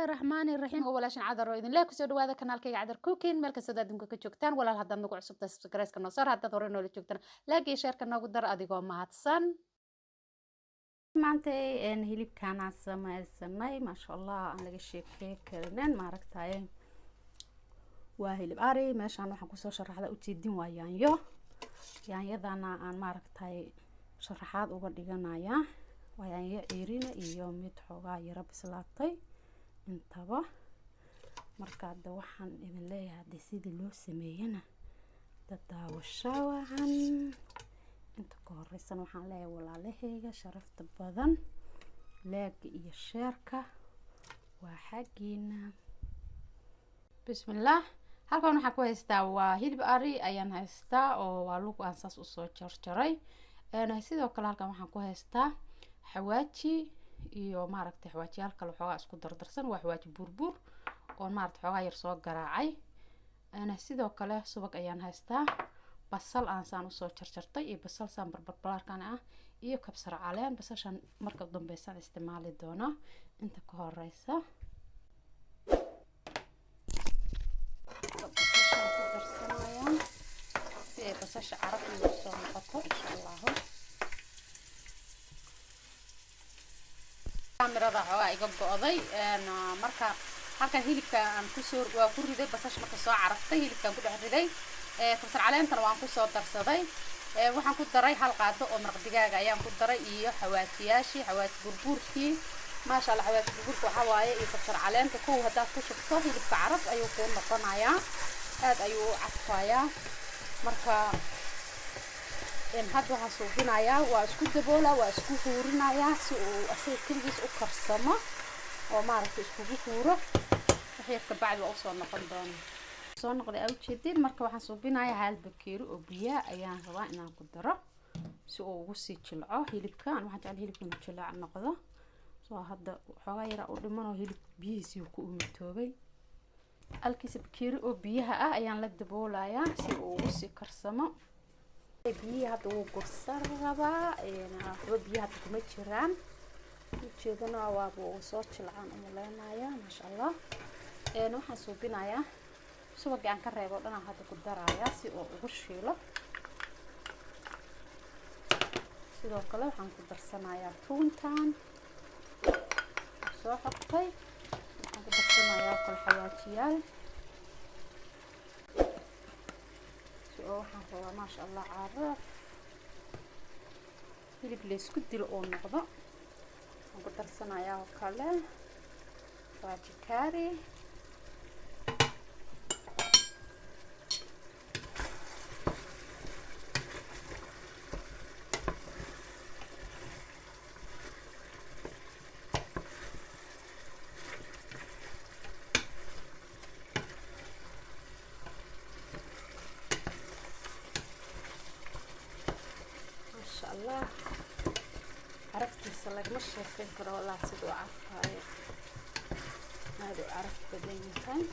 الرحمن الرحيم ولا شن عذر إذن لا كسر هذا كان الكي عذر كوكين ملك سداد ممكن كجوكتان ولا هذا نقع عصب تسكريس كنا صار هذا دورنا اللي جوكتان لاقي شير كنا قدر أديكو مع تصن maantay hilibkaan aan samaysanay maasha allah aan laga sheekey karinin maaragtay waa hilib ari meeshaan waxaan kusoo sharaxda u jeedin waa yaanyadana aan maaragtay sharaxaad uga dhiganaya waa yaanyo ciirina iyo mid xoogaa yara bislaatay intaba marka hadda waxaan idin leeyahay sidii loo sameeyana daawasho wacan inta ka horeysan waxaan leeyahay walaalahayga sharafta badan leega iyo sheerka waa xaqiina bismillaah halkan waxaan ku haystaa waa hilib ari ayaan haystaa oo waa lug aan saas u soo jarjaray sidoo kale halkan waxaan ku haystaa xawaaji iyo maaragtay xawaajiyal kale xoogaa isku dardarsan waa xawaaji burbur oo maaragtay xoogaa yar soo garaacay sidoo kale subag ayaan haystaa basal aan saan usoo jarjartay iyo basal saan barbarbalaarkan ah iyo kabsar caleen basashan marka dambeysaan isticmaali doona inta ka horeysa si ay basasha caraf ugu soo noqoto insha allah kamerada xoogaa iga go'day marka halkan hilibka aan kusoo waa ku riday basasha marka soo caraftay hilibkaan ku dhex riday kabsar caleentana waan ku soo darsaday waxaan ku daray hal qaado oo maraq digaaga ayaan ku daray iyo xawaajiyaashii xawaaji burburkii maasha allah xawaaji burburka waxa waaye iyo kabsar caleenta kow haddaad ku shubto hilibka caraf ayuu kuu noqonayaa aad ayuu u cadfayaa marka hadda waxaan suubinayaa waa isku daboolaa waa isku huurinayaa si uu asaga keligiis u karsamo oo maaragtay iskugu huuro waxyar ka bacdi waa usoo noqon doona soo noqday aad jeedin marka waxaan suubinayaa hal bakeeri oo biyo ayaan rabaa inaan ku daro si uu ugu sii jilco hilibka aan waxaan jecel hilibka inuu jilaac noqdo soo hadda xoogaa yar u dhiman oo hilib biyihiisii ku umitoobay halkiisa bakeeri oo biyaha ah ayaan la daboolayaa si uu ugu sii karsamo biyaha hadda wuu gursan rabaa waxba biyaha hadda kuma jiraan ujeedana waaba uu soo jilcaan u maleynayaa maasha allah waxaan suubinayaa subagii aan ka reebo dhan aan hadda ku darayaa si uu ugu shiilo sidoo kale waxaan ku darsanayaa tuuntan soo xortay waxaan ku darsanayaa kol xawaajiyaal si oo waxaan rabaa maasha allah caraf hilib laysku dilo oo noqdo waxaan ku darsanayaa oo kale xawaaji kaari الله عرفتي السلق مش فكرة والله سيدو عرفها هذا عرفت بدينتين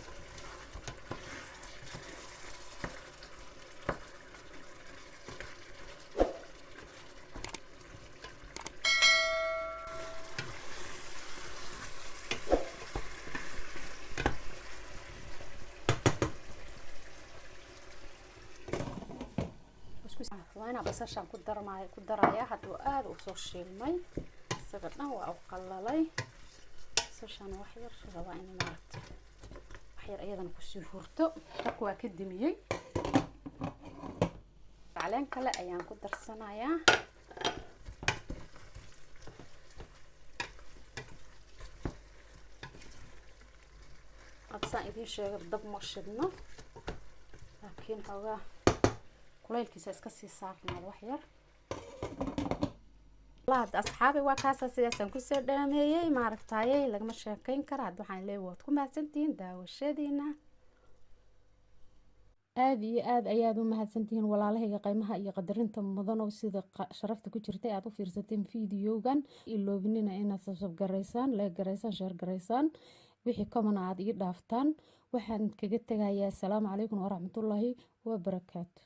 وانا basashan ku daraya haduu aad u soo shiilmay sababna waa u qalalay basashan wax yar rabaa in maaragtay wax yar ayadana ku sii hurto dadku waa ka dimiyay caleen kale ayaan ku darsanayaa absaan idin sheego dab ma shidno laakiin xoogaa kulaylkiisa iska sii saarnaad wax yar laad asxaabi waa kaasa sidaasan ku soo dhaameeyay maaragtay lagama sheekayn karo hadda waxaan leeyahay waad ku mahadsantihiin daawashadiina aad iyo aad ayaad u mahadsantihiin walaalahayga qiimaha iyo qadarinta mudan oo sida sharafta ku jirtay aad u fiirsateen fiidiyogan iloobinina inaad subscribe gareysaan like gareysaan share gareysaan wixii kamana aad ii dhaaftaan waxaan kaga tagayaa assalaamu calaykum waraxmatullaahi wabarakaatu